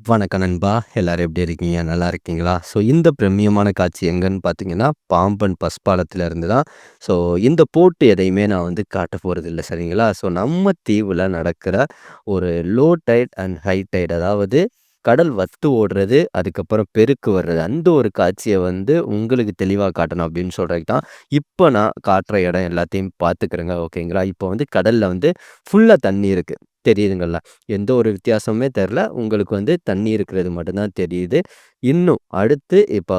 வணக்கம் நண்பா. எல்லாரும் எப்படி இருக்கீங்க? நல்லா இருக்கீங்களா? ஸோ இந்த பிரம்மியமான காட்சி எங்கன்னு பார்த்தீங்கன்னா, பாம்பன் பஸ் பாலத்துல இருந்து தான். ஸோ இந்த போட்டு எதையுமே நான் வந்து காட்ட போறதில்ல சரிங்களா? ஸோ நம்ம தீவுல நடக்கிற ஒரு low tight and high tight அதாவது கடல் வத்து ஓடுறது, அதுக்கப்புறம் பெருக்கு வர்றது. அந்த ஒரு காட்சிய வந்து உங்களுக்கு தெளிவா காட்டணும் அப்படின்னு சொல்றதுக்கு தான், இப்ப நான் காட்டுற இடம் எல்லாத்தையும் பார்த்துக்கிறேங்க. ஓகேங்களா? இப்போ வந்து கடல்ல வந்து ஃபுல்லா தண்ணி இருக்கு. தெரியுதுங்களா? எந்த ஒரு வித்தியாசமுமே தெர்ல. உங்களுக்கு வந்து தண்ணி இருக்கிறது மட்டும் தான் தெரியுது. இன்னும் அடுத்து இப்போ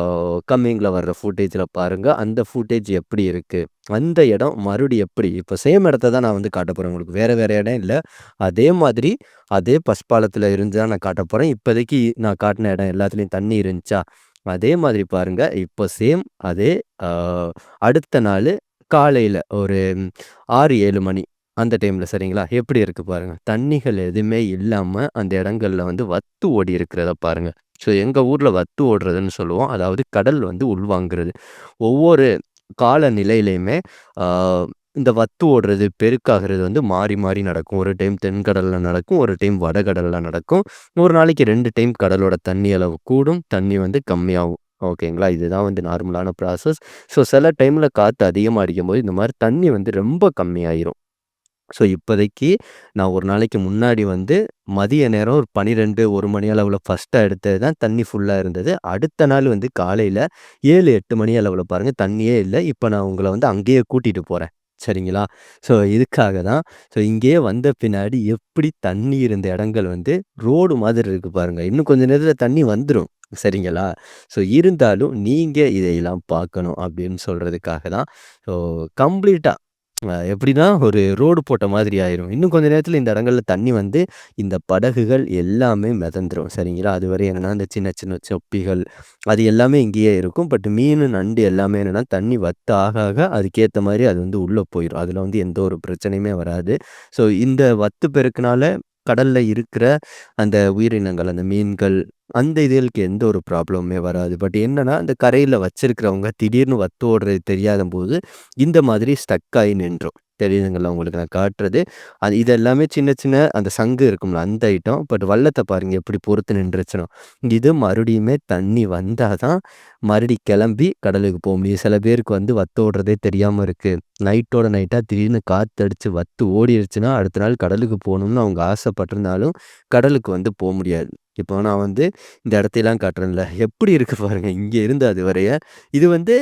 கம்மிங்ல வர்ற ஃபுட்டேஜ்ல பாருங்க. அந்த ஃபுட்டேஜ் எப்படி இருக்கு? அந்த இடம் மறுபடியும் எப்படி இப்போ சேம் இடத்த தான் நான் வந்து காட்டப் போறேன் உங்களுக்கு. வேற வேற இடம் இல்ல. அதே மாதிரி அதே பஸ் பாலத்துல இருந்து தான் நான் காட்டப் போறேன். இப்போதைக்கு நான் காட்டுன இடம் எல்லாத்துலயும் தண்ணி இருந்துச்சா? அதே மாதிரி பாருங்க. இப்போ சேம் அதே அ அடுத்த நாளு காலையில ஒரு 6, 7 மணி. அந்த டைம்ல சரிங்களா? எப்படி இருக்கு பாருங்க. தண்ணிகள் எதுவுமே இல்லாம அந்த இடங்கள்ல வந்து வத்து ஓடி இருக்கிறத பாருங்க. ஸோ எங்க ஊர்ல வத்து ஓடுறதுன்னு சொல்லுவோம். அதாவது கடல் வந்து உள்வாங்குறது. ஒவ்வொரு காலநிலையிலயுமே ஆ இந்த வத்து ஓடுறது, பெருக்காகிறது வந்து மாறி மாறி நடக்கும். ஒரு டைம் தென்கடல்ல நடக்கும். ஒரு டைம் வடகடல்ல நடக்கும். ஒரு நாளைக்கு 2 டைம் கடலோட தண்ணி அளவு கூடும். தண்ணி வந்து கம்மியாகும். ஓகேங்களா? இதுதான் வந்து நார்மலான ப்ராசஸ். ஸோ சில டைம்ல காத்து அதிகமா அடிக்கும்போது இந்த மாரி தண்ணி வந்து ரொம்ப கம்மியாயிரும். ஸோ, இப்போதைக்கு நான் ஒரு நாளைக்கு முன்னாடி வந்து மதிய நேரம் ஒரு 12, 1 மணி அளவுல ஃபர்ஸ்ட்டா எடுத்தது தான் தண்ணி ஃபுல்லா இருந்தது. அடுத்த நாள் வந்து காலையில 7, 8 மணி அளவுல பாருங்க தண்ணியே இல்ல. இப்ப நான் உங்கள வந்து அங்கேயே கூட்டிட்டு போறேன். சரிங்களா? ஸோ, இதுக்காக தான். ஸோ, இங்கேயே வந்த பின்னாடி எப்படி தண்ணி இருந்த இடங்கள் வந்து ரோடு மாதிரி இருக்கு பாருங்க. இன்னும் கொஞ்ச நேரத்துல தண்ணி வந்துரும். சரிங்களா? ஸோ, இருந்தாலும் நீங்க இதையெல்லாம் பார்க்கணும் அப்படின்னு சொல்றதுக்காக தான். ஸோ, கம்ப்ளீட்டா எப்படின்னா, ஒரு ரோடு போட்ட மாதிரி ஆயிரும். இன்னும் கொஞ்ச நேரத்தில இந்த இடங்கள்ல தண்ணி வந்து, இந்த படகுகள் எல்லாமே மிதந்துரும். சரிங்களா? அதுவரை என்னன்னா, இந்த சின்ன சின்ன சொப்பிகள், அது எல்லாமே இங்கேயே இருக்கும். பட் மீனு, நண்டு எல்லாமே என்னன்னா, தண்ணி வத்த ஆக ஆக அதுக்கேத்த மாரி அது வந்து உள்ள போயிரும். அதுல வந்து எந்த ஒரு பிரச்சனையுமே வராது. ஸோ, இந்த வத்து பெருக்குனால கடல்ல இருக்கிற அந்த உயிரினங்கள், அந்த மீன்கள், அந்த இதுகளுக்கு எந்த ஒரு ப்ராப்ளமுமே வராது. பட் என்னன்னா, அந்த கரையில வச்சிருக்கிறவங்க திடீர்னு வத்து ஓடுறது தெரியாதம்போது, இந்த மாதிரி ஸ்டக் ஆயி நின்றும். தெரியுதுங்களா உங்களுக்கு நான் காட்டுறது. இது எல்லாமே சின்ன சின்ன அந்த சங்கு இருக்கும்ல, அந்த ஐட்டம். பட் வள்ளத்த பாருங்க எப்படி பொறுத்து நின்றுச்சுன்னு. இது மறுபடியுமே தண்ணி வந்தா தான் மறுபடி கிளம்பி கடலுக்கு போ முடியும். சில பேருக்கு வந்து வத்து ஓடுறதே தெரியாம இருக்கு. நைட்டோட நைட்டா திடீர்னு காத்தடிச்சு வத்து ஓடிருச்சுன்னா, அடுத்த நாள் கடலுக்கு போணும்னு அவங்க ஆசைப்பட்டிருந்தாலும், கடலுக்கு வந்து முடியாது. இப்போ நான் வந்து இந்த இடத்தையெல்லாம் காட்டுறேன்ல, எப்படி இருக்கு பாருங்க. இங்க இருந்து அது வரைய. இது வந்து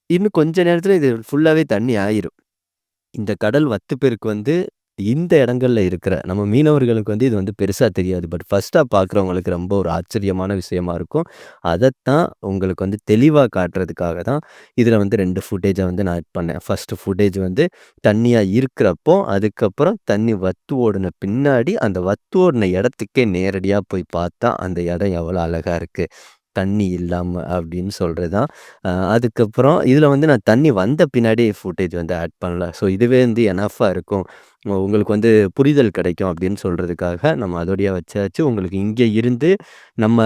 இன்னும் கொஞ்ச நேரத்தில இது ஃபுல்லாவே தண்ணி ஆயிரும். இந்த கடல் வத்துப்பெருக்கு வந்து இந்த இடங்கள்ல இருக்கிற நம்ம மீனவர்களுக்கு வந்து இது வந்து பெருசா தெரியாது. பட் ஃபர்ஸ்ட்டா பார்க்குறவங்களுக்கு ரொம்ப ஒரு ஆச்சரியமான விஷயமா இருக்கும். அதத்தான் உங்களுக்கு வந்து தெளிவா காட்டுறதுக்காக தான் இதில வந்து 2 ஃபுட்டேஜ வந்து நான் ஆட் பண்ணேன். ஃபர்ஸ்ட்டு ஃபுட்டேஜ் வந்து தண்ணியா இருக்கிறப்போ, அதுக்கப்புறம் தண்ணி வத்து ஓடுன பின்னாடி, அந்த வத்து ஓடுன இடத்துக்கே நேரடியா போய் பார்த்தா, அந்த இடம் எவ்வளோ அழகா இருக்கு. தண்ணி இல்லாம அப்படின்னு சொல்றது தான். அதுக்கப்புறம் இதில வந்து நான் தண்ணி வந்த பின்னாடி ஃபுட்டேஜ் வந்து ஆட் பண்ணல. ஸோ இதுவே வந்து எனஃப்பா இருக்கும். உங்களுக்கு வந்து புரிதல் கிடைக்கும் அப்படின்னு சொல்றதுக்காக நம்ம அதோடயே வச்சாச்சு. உங்களுக்கு இங்க இருந்து நம்ம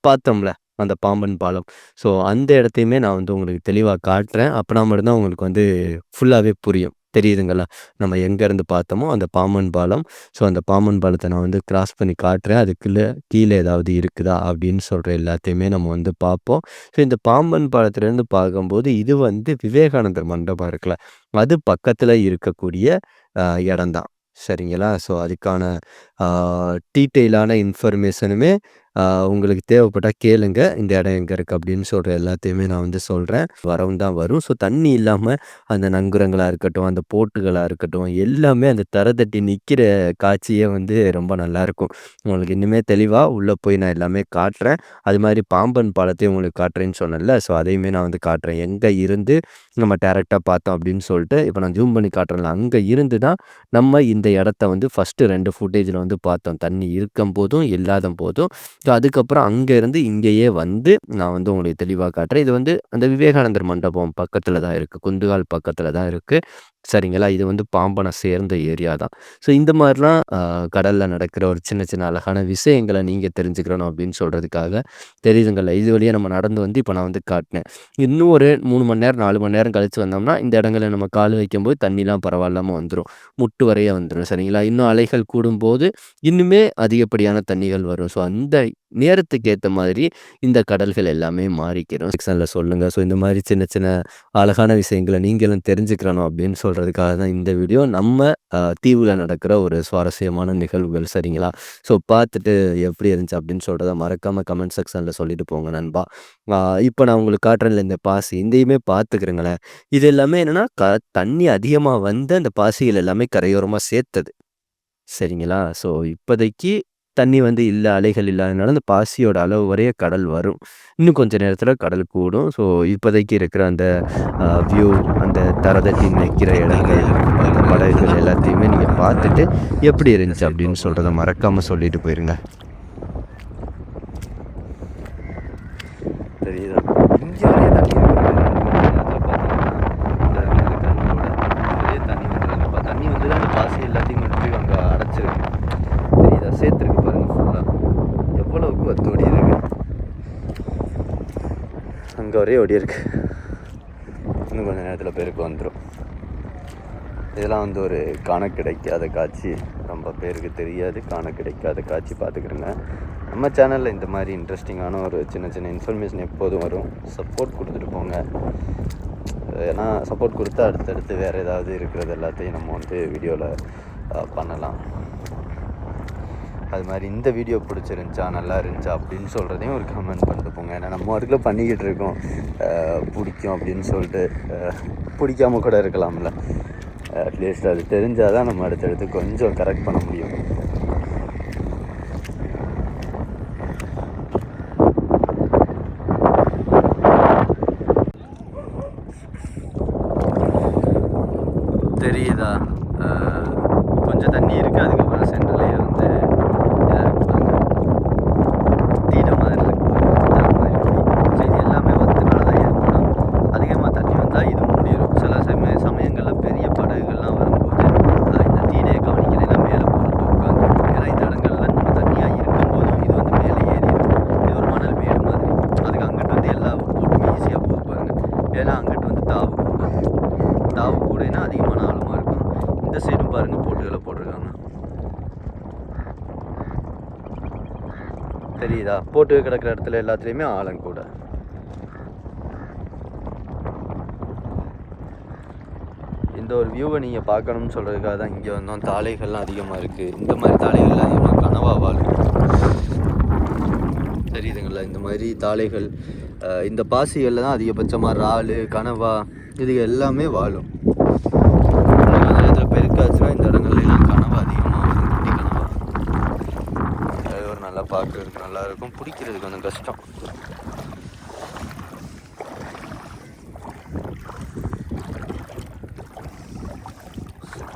பார்த்தோம்ல, அந்த பாம்பன் பாலம். ஸோ அந்த இடத்தையுமே நான் வந்து உங்களுக்கு தெளிவா காட்டுறேன். அப்பனா மட்டும் தான் உங்களுக்கு வந்து ஃபுல்லாவே புரியும். தெரியுதுங்களா? நம்ம எங்கேருந்து பார்த்தோமோ அந்த பாம்பன் பாலம். ஸோ அந்த பாம்பன் பாலத்த நான் வந்து கிராஸ் பண்ணி காட்டுறேன். அதுக்குள்ள கீழ ஏதாவது இருக்குதா? அப்படின்னு சொல்ற எல்லாத்தையுமே நம்ம வந்து பார்ப்போம். ஸோ இந்த பாம்பன் பாலத்திலேருந்து பார்க்கும்போது, இது வந்து விவேகானந்தர் மண்டபம் இருக்குல்ல, அது பக்கத்தில இருக்கக்கூடிய அ இடம் தான். சரிங்களா? ஸோ அதுக்கான ஆ டீட்டெயிலான இன்ஃபர்மேஷனுமே உங்களுக்கு தேவைப்பட்டா கேளுங்க. இந்த இடம் எங்க இருக்கு அப்படின்னு சொல்ற எல்லாத்தையுமே நான் வந்து சொல்றேன். வரவும் தான் வரும். ஸோ தண்ணி இல்லாம அந்த நங்கூரங்களா இருக்கட்டும், அந்த போட்டுகளா இருக்கட்டும், எல்லாமே அந்த தர தட்டி நிக்கிற காட்சியே வந்து ரொம்ப நல்லாயிருக்கும். உங்களுக்கு இன்னுமே தெளிவா உள்ள போய் நான் எல்லாமே காட்டுறேன். அது மாரி பாம்பன் பாலத்தையும் உங்களுக்கு காட்டுறேன்னு சொன்னேன்ல, ஸோ அதையுமே நான் வந்து காட்டுறேன். எங்க இருந்து நம்ம டைரக்ட்டா பார்த்தோம் அப்படின்னு சொல்லிட்டு, இப்ப நான் ஜூம் பண்ணி காட்டுறேன்ல, அங்க இருந்து தான் நம்ம இந்த இடத்த வந்து ஃபர்ஸ்ட்டு 2 ஃபுட்டேஜ்ல வந்து பார்த்தோம். தண்ணி இருக்கும்போதும், இல்லாத போதும். ஸோ அதுக்கப்புறம் அங்க இருந்து இங்கேயே வந்து நான் வந்து உங்களுக்கு தெளிவா காட்டுறேன். இது வந்து அந்த விவேகானந்தர் மண்டபம் பக்கத்தில தான் இருக்கு. குந்துகால் பக்கத்தில தான் இருக்கு. சரிங்களா? இது வந்து பாம்பன சேர்ந்த ஏரியா தான். ஸோ இந்த மாரிலாம் கடல்ல நடக்கிற ஒரு சின்ன சின்ன அழகான விஷயங்கள நீங்க தெரிஞ்சுக்கிறணும் அப்படின்னு சொல்றதுக்காக தெரியுதுங்கல்ல. இது வழியா நம்ம நடந்து வந்து இப்ப நான் வந்து காட்டினேன். இன்னும் ஒரு 3 மணி நேரம், 4 மணி நேரம் கழிச்சு வந்தோம்னா, இந்த இடங்கள்ல நம்ம கால் வைக்கும்போது தண்ணிலாம் பரவாயில்லாம வந்துரும். முட்டு வரைய வந்துரும். சரிங்களா? இன்னும் அலைகள் கூடும்போது, இன்னுமே அதிகப்படியான தண்ணிகள் வரும். ஸோ அந்த நேரத்துக்கு ஏத்த மாதிரி இந்த கடல்கள் எல்லாமே மாறிக்கிறோம். செக்ஷன்ல சொல்லுங்க. ஸோ இந்த மாரி சின்ன சின்ன அழகான விஷயங்கள நீங்களும் தெரிஞ்சுக்கிறணும் அப்படின்னு சொல்றதுக்காக தான் இந்த வீடியோ. நம்ம தீவுல நடக்கிற ஒரு சுவாரஸ்யமான நிகழ்வுகள் சரிங்களா? ஸோ பார்த்துட்டு எப்படி இருந்துச்சு அப்படின்னு சொல்றத மறக்காம கமெண்ட் செக்ஷன்ல சொல்லிட்டு போங்க நண்பா. ஆ இப்ப நான் உங்களுக்கு காட்டுறேன்ல இந்த பாசி, இதையுமே பார்த்துக்கிருங்களேன். இது எல்லாமே என்னன்னா, தண்ணி அதிகமா வந்து அந்த பாசிகள் எல்லாமே கரையோரமா சேர்த்தது. சரிங்களா? ஸோ இப்போதைக்கு தண்ணி வந்து இல்ல, அலைகள் இல்லாதனால அந்த பாசியோட அளவு வரைய கடல் வரும். இன்னும் கொஞ்ச நேரத்தில கடல் கூடும். ஸோ இப்போதைக்கு இருக்கிற அந்த வியூ, அந்த தரை நிக்கிற இடங்கள், அந்த படகுகள் எல்லாத்தையுமே நீங்க பார்த்துட்டு, எப்படி இருந்துச்சு அப்படின்னு சொல்றத மறக்காம சொல்லிட்டு போயிருங்க. தெரியுதா? இங்க வரைய தண்ணி தண்ணி வந்து அந்த பாசி எல்லாத்தையும் கொண்டு போய் அங்க அடைச்சிருக்கு. தெரியுதா? சேர்த்துருக்கு பாருங்க ஃபுல்லா. எவ்வளவுக்கு வத்து ஓடி இருக்கு. அங்க வரையும் ஓடி இருக்கு. இன்னும் கொஞ்ச நேரத்தில் பேருக்கு வந்துடும். இதெல்லாம் வந்து ஒரு காண கிடைக்காத காட்சி. ரொம்ப பேருக்கு தெரியாது. காண கிடைக்காத காட்சி பார்த்துக்கிறேங்க. நம்ம சேனலில் இந்த மாதிரி இன்ட்ரெஸ்டிங்கான ஒரு சின்ன சின்ன இன்ஃபர்மேஷன் எப்போதும் வரும். சப்போர்ட் கொடுத்துட்டு போங்க. ஏன்னா சப்போர்ட் கொடுத்தா அடுத்தடுத்து வேறு ஏதாவது இருக்கிறது எல்லாத்தையும் நம்ம வந்து வீடியோவில் பண்ணலாம். அது மாதிரி இந்த வீடியோ பிடிச்சிருந்துச்சா, நல்லா இருந்துச்சா அப்படின்னு சொல்கிறதையும் ஒரு கமெண்ட் பண்ணிட்டு போங்க. ஏன்னா நம்ம அதுக்குள்ளே பண்ணிக்கிட்டு இருக்கோம். பிடிக்கும் அப்படின்னு சொல்லிட்டு பிடிக்காம கூட இருக்கலாம்ல. அட்லீஸ்ட் அது தெரிஞ்சால் தான் நம்ம அடுத்தடுத்து கொஞ்சம் கரெக்ட் பண்ண முடியும். தெரியுதா? கொஞ்சம் தண்ணி இருக்குது. அதுக்கப்புறம் சென்டர்லேயே வந்து இதாக இருக்கு பாருங்க. தீட மாதிரி இருக்கு பாருங்க. ஸோ இது எல்லாமே வத்துனால தான் ஏற்படும். அதிகமாக தண்ணி வந்தால் இது மூடிடும். சில சமயங்களில் பெரிய படகுகள்லாம் வரும்போது இந்த தீடையை கவனிக்கலாம் மேலே போட்டு உட்காந்து. ஏன்னா இந்த இடங்கள்ல நம்ம தண்ணியாக இருக்கும்போதும் இது வந்து மேலே ஏறிடும். இது ஒரு மணல் மேடு மாதிரி. அதுக்கு அங்கிட்டு வந்து எல்லா போட்டுமே ஈஸியாக போக பாருங்க. ஏன்னா அங்கிட்டு வந்து தாவு கூடனா அதிகமான ஆழமாக இருக்கும். இந்த சைடும் பாருங்கள் போட்டுகளை போட்டிருக்காங்க. தெரியுதா? போட்டு கிடக்கிற இடத்துல எல்லாத்துலேயுமே ஆழம் கூட. இந்த ஒரு வியூவை நீங்கள் பார்க்கணும்னு சொல்கிறதுக்காக தான் இங்கே வந்தோம். தாளைகள்லாம் அதிகமாக இருக்குது. இந்த மாதிரி தாளைகள்லாம் அதிகமாக கனவா வாழும். தெரியுதுங்களா? இந்த மாதிரி தாளைகள் இந்த பாசிகளில் தான் அதிகபட்சமாக இறால், கனவா இது எல்லாமே வாழும். அந்த நேரத்தில் பெருக்காச்சுன்னா இந்த இடங்கள்லாம் கனவா அதிகமாக வரும். குட்டி கனவா. அது ஒரு நல்லா பார்க்குறதுக்கு நல்லாயிருக்கும். பிடிக்கிறதுக்கு கொஞ்சம் கஷ்டம்.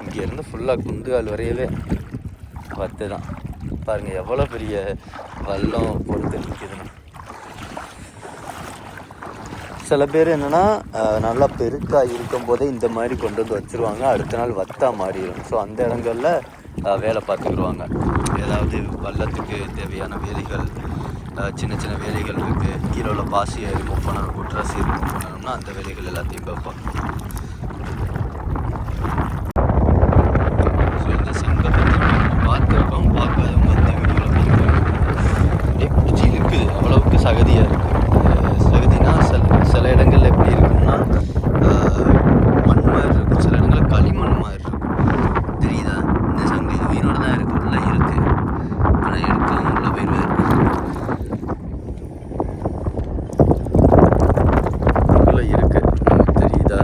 இங்கேருந்து ஃபுல்லாக குந்துகால் வரையவே வத்து தான். பாருங்கள் எவ்வளோ பெரிய வல்லம் பொறுத்து நிற்கிதுன்னு. சில பேர் என்னென்னா நல்லா பெருக்காக இருக்கும் போதே இந்த மாதிரி கொண்டு வந்து வச்சுருவாங்க. அடுத்த நாள் வத்தாக மாறிடும். ஸோ அந்த இடங்களில் வேலை பார்த்துக்கிடுவாங்க. ஏதாவது வல்லத்துக்கு தேவையான வேலைகள், சின்ன சின்ன வேலைகள் இருக்குது. கீழே உள்ள பாசியை ரிமூவ் பண்ணணும், குட்ராசி ரிமூவ் பண்ணணும்னா அந்த வேலைகள் எல்லாத்தையும் பார்ப்போம். ஸோ இந்த சங்கத்தை பார்த்துருக்கோம். பார்க்காதவங்க இந்த வீடியோவில் பார்த்துருக்கோம். பிடிச்சி இருக்குது. அவ்வளவுக்கு சகதியாக இருக்குது. சகதினா சில இடங்கள்ல எப்படி இருக்கும்னா மண் மாதிரி இருக்கும். சில இடங்களில் களிமண் மாதிரி இருக்கும். தெரியுதா? இந்த சங்கு இது உயிரோட தான் இருக்குது. உள்ள இருக்குது. ஆனால் எடுக்கவும் உள்ள போயிடுவார். உள்ள இருக்கு. தெரியுதா?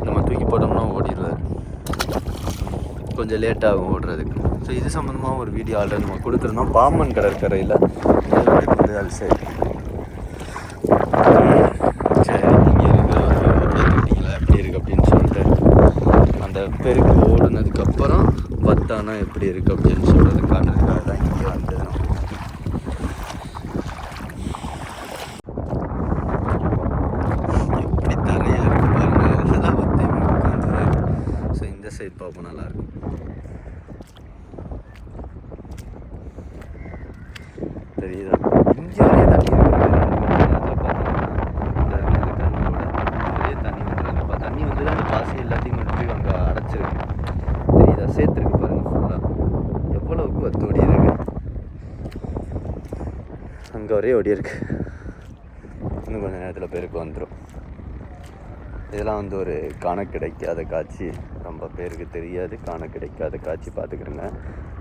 நம்ம தூக்கி போட்டோம்னா ஓடிடுவார். கொஞ்சம் லேட்டாகும் ஓடுறதுக்கு. ஸோ இது சம்மந்தமாக ஒரு வீடியோ ஆல்ரெடி நம்ம கொடுத்துருந்தோம். பாம்பன் கடற்கரையில் குண்டுகால் சரி இங்கே இருக்கிற பார்த்துக்கிட்டீங்களா எப்படி இருக்குது அப்படின்னு சொல்லிட்டு அந்த பெருக்கு ஓடுனதுக்கப்புறம் வத்தானா எப்படி இருக்குது அப்படின்னு சொல்கிறது காட்டுறதுக்காக தான் இங்கே வந்தது. எப்படி தரையாக இருக்குது பாருங்கள். அதெல்லாம் வத்தையுமே உட்காந்து. ஸோ இந்த சைடு பார்ப்போம் நல்லாயிருக்கும். தெரியுதா? இங்கே வரைய தண்ணி தண்ணி வந்து அந்த பாசி எல்லாத்தையும் கொண்டு போய் அங்கே அடைச்சிருக்கு. சேர்த்துருக்கு பாருங்கள் ஃபுல்லாக எவ்வளவுக்கு வத்து ஓடி இருக்கு. அங்கே ஒரே ஓடி இருக்கு. இன்னும் கொஞ்சம் நேரத்தில் பேருக்கு வந்துடும். இதெல்லாம் வந்து ஒரு காண கிடைக்காத காட்சி, ரொம்ப பேருக்கு தெரியாது. காண கிடைக்காத காட்சி பார்த்துக்கிறேங்க.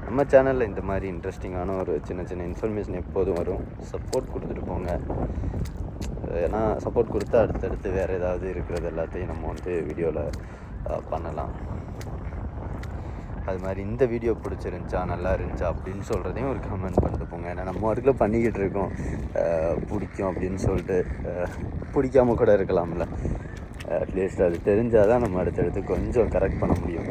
நம்ம சேனலில் இந்த மாதிரி இன்ட்ரெஸ்டிங்கான ஒரு சின்ன சின்ன இன்ஃபர்மேஷன் எப்போதும் வரும். சப்போர்ட் கொடுத்துட்டு போங்க. ஏன்னா சப்போர்ட் கொடுத்தா அடுத்தடுத்து வேறு ஏதாவது இருக்கிறது எல்லாத்தையும் நம்ம வந்து வீடியோவில் பண்ணலாம். அது மாதிரி இந்த வீடியோ பிடிச்சிருந்துச்சா, நல்லா இருந்துச்சா அப்படின்னு சொல்கிறதையும் ஒரு கமெண்ட் பண்ணிட்டு போங்க. ஏன்னா நம்ம அதுக்குள்ள பண்ணிக்கிட்டு இருக்கோம், பிடிக்கும் அப்படின்னு சொல்லிட்டு பிடிக்காமல் கூட இருக்கலாம்ல. அட்லீஸ்ட் அது தெரிஞ்சால் தான் நம்ம அடுத்தடுத்து கொஞ்சம் கரெக்ட் பண்ண முடியும்.